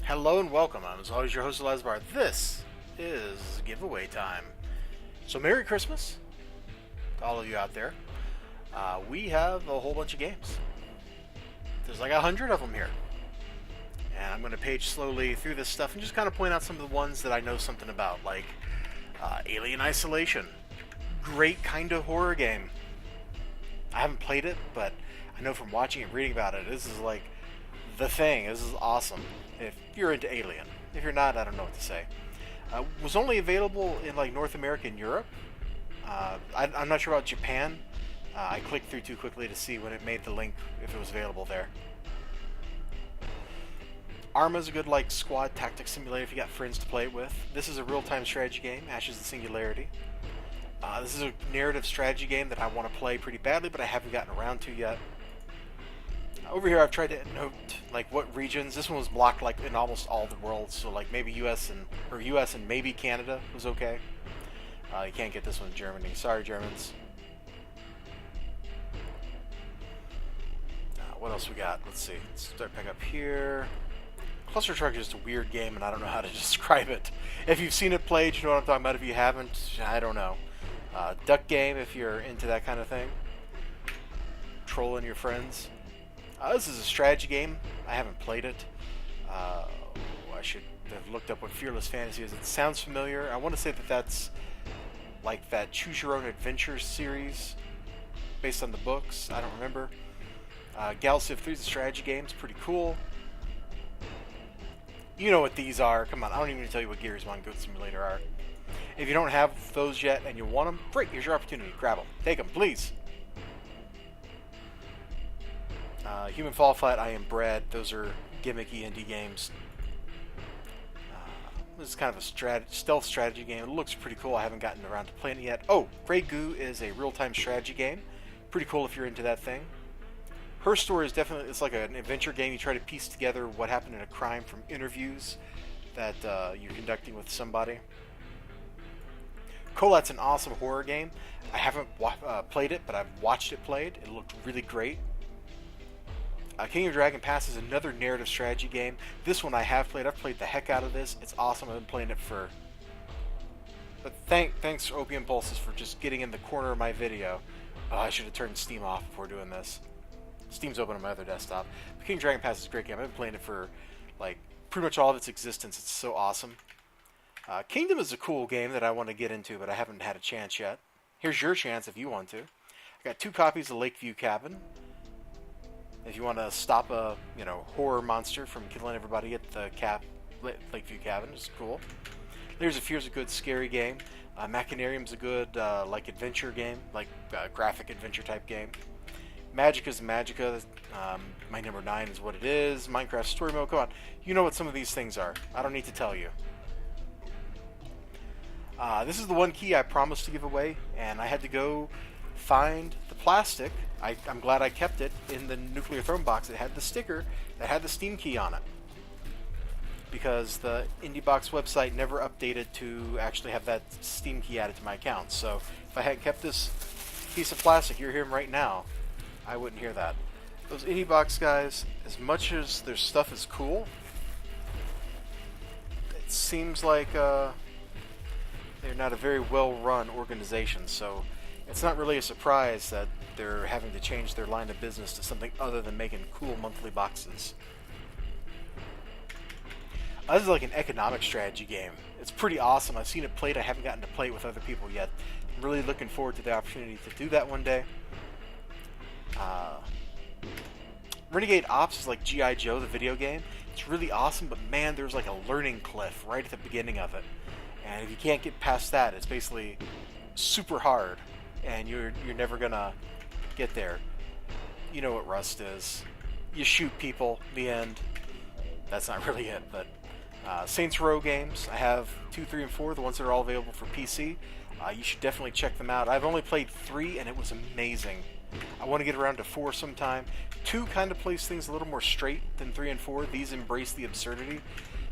Hello and welcome. I'm as always your host elizibar. This is giveaway time. So Merry Christmas to all of you out there. We have a whole bunch of games. There's like 100 of them here. And I'm going to page slowly through this stuff and just kind of point out some of the ones that I know something about, like Alien Isolation. Great kind of horror game. I haven't played it, but I know from watching and reading about it, this is like the thing. This is awesome. If you're into Alien. If you're not, I don't know what to say. Was only available in like North America and Europe. I'm not sure about Japan. I clicked through too quickly to see when it made the link if it was available there. Arma's a good like squad tactics simulator if you got friends to play it with. This is a real-time strategy game, Ashes of Singularity. This is a narrative strategy game that I want to play pretty badly, but I haven't gotten around to yet. Over here I've tried to note like what regions. This one was blocked like in almost all the worlds, so like maybe US and maybe Canada was okay. You can't get this one in Germany. Sorry, Germans. What else we got? Let's see. Let's start back up here. Cluster Truck is just a weird game, and I don't know how to describe it. If you've seen it played, you know what I'm talking about. If you haven't, I don't know. Duck Game, if you're into that kind of thing. Trolling your friends. This is a strategy game. I haven't played it. I should have looked up what Fearless Fantasy is. It sounds familiar. I want to say that that's like that Choose Your Own Adventure series based on the books. I don't remember. Galaxy of 3 is a strategy game. It's pretty cool. You know what these are. Come on, I don't even need to tell you what Gears 1 Goat Simulator are. If you don't have those yet and you want them, great, here's your opportunity. Grab them. Take them, please. Human Fall Flat, I Am Bread. Those are gimmicky indie games. This is kind of a stealth strategy game. It looks pretty cool. I haven't gotten around to playing it yet. Oh, Grey Goo is a real-time strategy game. Pretty cool if you're into that thing. Her Story is definitely, it's like an adventure game. You try to piece together what happened in a crime from interviews that you're conducting with somebody. Colat's an awesome horror game. I haven't played it, but I've watched it played. It looked really great. King of Dragon Pass is another narrative strategy game. This one I have played. I've played the heck out of this. It's awesome. I've been playing it for... But thanks Opium Pulses for just getting in the corner of my video. I should have turned Steam off before doing this. Steam's open on my other desktop. But King of Dragon Pass is a great game. I've been playing it for like pretty much all of its existence. It's so awesome. Kingdom is a cool game that I want to get into, but I haven't had a chance yet. Here's your chance if you want to. I got 2 copies of Lakeview Cabin. If you want to stop a horror monster from killing everybody at the Lakeview Cabin, it's cool. Layers of Fear is a good scary game. Machinarium's a good like adventure game, like graphic adventure type game. Magicka's Magicka. My number 9 is what it is. Minecraft Story Mode. Come on, you know what some of these things are. I don't need to tell you. This is the one key I promised to give away, and I had to go find the plastic. I'm glad I kept it in the Nuclear Throne box. It had the sticker that had the Steam key on it, because the IndieBox website never updated to actually have that Steam key added to my account. So if I had kept this piece of plastic you're hearing right now, I wouldn't hear that. Those IndieBox guys, as much as their stuff is cool, it seems like they're not a very well-run organization, so it's not really a surprise that they're having to change their line of business to something other than making cool monthly boxes. This is like an economic strategy game. It's pretty awesome. I've seen it played. I haven't gotten to play it with other people yet. I'm really looking forward to the opportunity to do that one day. Renegade Ops is like G.I. Joe, the video game. It's really awesome, but man, there's like a learning cliff right at the beginning of it. And if you can't get past that, it's basically super hard, and you're never gonna get there. You know what Rust is. You shoot people, the end. That's not really it, but Saints Row games, I have 2, 3, and 4, the ones that are all available for PC. You should definitely check them out. I've only played 3, and it was amazing. I want to get around to 4 sometime. 2 kind of plays things a little more straight than 3 and 4. These embrace the absurdity.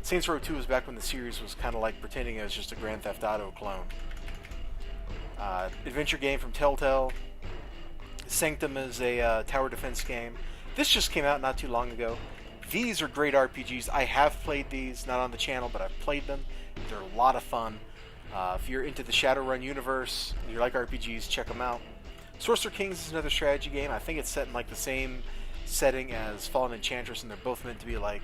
Saints Row 2 was back when the series was kind of like pretending it was just a Grand Theft Auto clone. Adventure game from Telltale. Sanctum is a tower defense game. This just came out not too long ago. These are great RPGs. I have played these, not on the channel, but I've played them. They're a lot of fun. If you're into the Shadowrun universe and you like RPGs, check them out. Sorcerer Kings is another strategy game. I think it's set in like the same setting as Fallen Enchantress, and they're both meant to be like,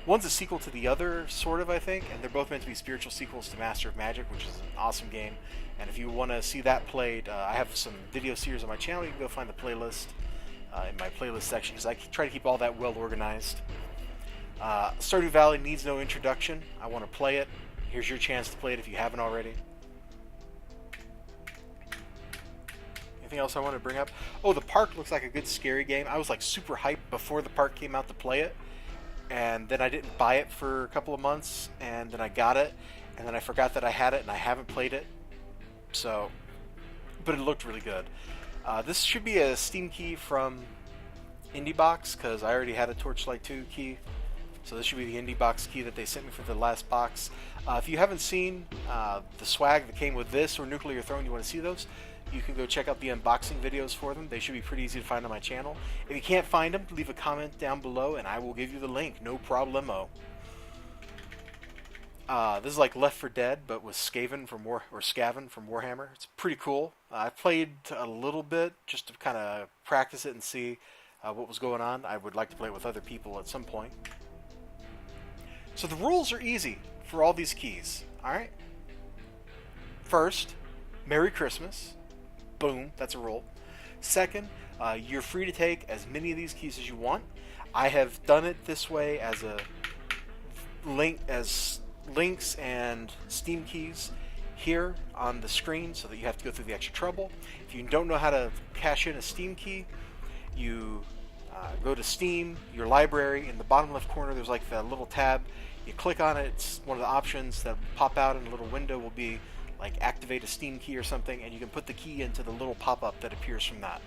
one's a sequel to the other, sort of, I think, and they're both meant to be spiritual sequels to Master of Magic, which is an awesome game. And if you want to see that played, I have some video series on my channel. You can go find the playlist in my playlist section, because I try to keep all that well organized. Stardew Valley needs no introduction. I want to play it. Here's your chance to play it if you haven't already. Anything else I want to bring up? Oh, the park looks like a good scary game. I was like super hyped before the park came out to play it, and then I didn't buy it for a couple of months, and then I got it, and then I forgot that I had it, and I haven't played it. So, but it looked really good. This should be a Steam key from IndieBox, because I already had a Torchlight 2 key. So this should be the IndieBox key that they sent me for the last box. If you haven't seen the swag that came with this or Nuclear Throne, you want to see those, you can go check out the unboxing videos for them. They should be pretty easy to find on my channel. If you can't find them, leave a comment down below and I will give you the link. No problemo. This is like Left 4 Dead, but with Skaven from Warhammer. It's pretty cool. I played a little bit just to kind of practice it and see what was going on. I would like to play it with other people at some point. So the rules are easy for all these keys. Alright? First, Merry Christmas. Boom, that's a rule. Second, you're free to take as many of these keys as you want. I have done it this way as a links and Steam keys here on the screen, so that you have to go through the extra trouble. If you don't know how to cash in a Steam key, you go to Steam, your library. In the bottom left corner, there's like the little tab. You click on it. It's one of the options that pop out in a little window will be like activate a Steam key or something, and you can put the key into the little pop-up that appears from that.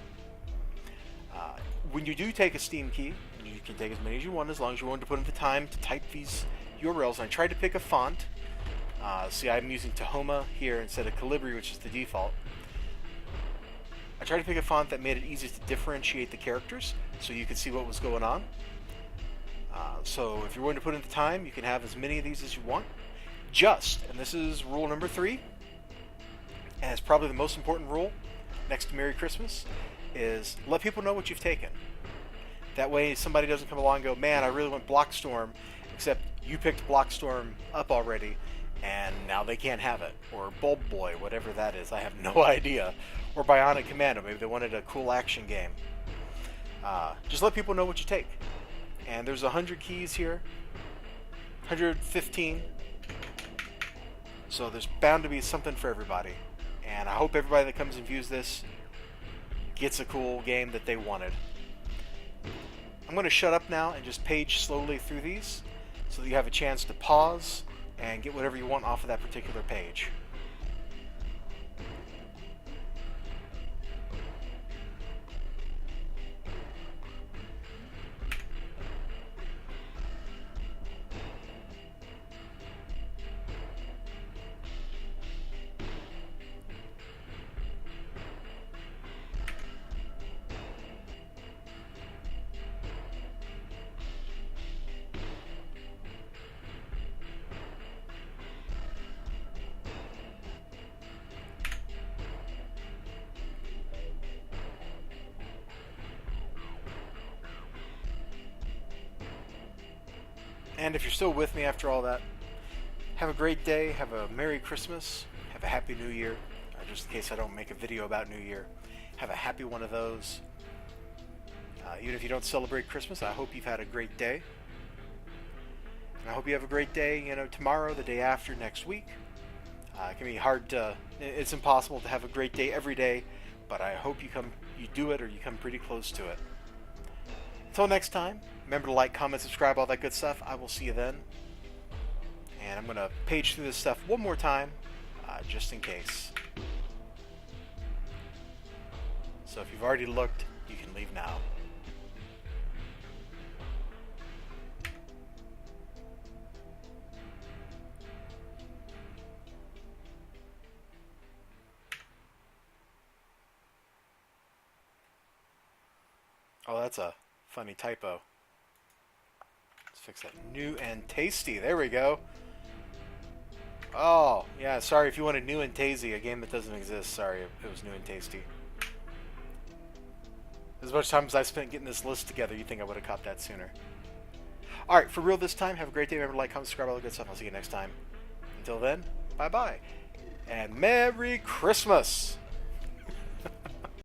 When you do take a Steam key, you can take as many as you want, as long as you're willing to put in the time to type these URLs. And I tried to pick a font. See, I'm using Tahoma here instead of Calibri, which is the default. I tried to pick a font that made it easy to differentiate the characters, so you could see what was going on. So if you're willing to put in the time, you can have as many of these as you want. And this is rule number 3, and it's probably the most important rule, next to Merry Christmas, is let people know what you've taken. That way somebody doesn't come along and go, man, I really want Blockstorm, except you picked Blockstorm up already, and now they can't have it. Or Bulb Boy, whatever that is, I have no idea. Or Bionic Commando, maybe they wanted a cool action game. Just let people know what you take. And there's 100 keys here, 115. So there's bound to be something for everybody. And I hope everybody that comes and views this gets a cool game that they wanted. I'm going to shut up now and just page slowly through these so that you have a chance to pause and get whatever you want off of that particular page. And if you're still with me after all that, have a great day, have a Merry Christmas, have a Happy New Year, just in case I don't make a video about New Year. Have a happy one of those. Even if you don't celebrate Christmas, I hope you've had a great day. And I hope you have a great day, tomorrow, the day after, next week. It can be hard it's impossible to have a great day every day, but I hope you do it, or you come pretty close to it. Until next time, remember to like, comment, subscribe, all that good stuff. I will see you then. And I'm going to page through this stuff one more time, just in case. So if you've already looked, you can leave now. Oh, that's a funny typo. fix that. New and tasty. There we go. Oh, yeah, sorry if you wanted new and tasty, a game that doesn't exist. Sorry, it was new and tasty. As much time as I've spent getting this list together, you'd think I would have caught that sooner. Alright, for real this time, have a great day. Remember to like, comment, subscribe, all the good stuff. I'll see you next time. Until then, bye-bye. And Merry Christmas!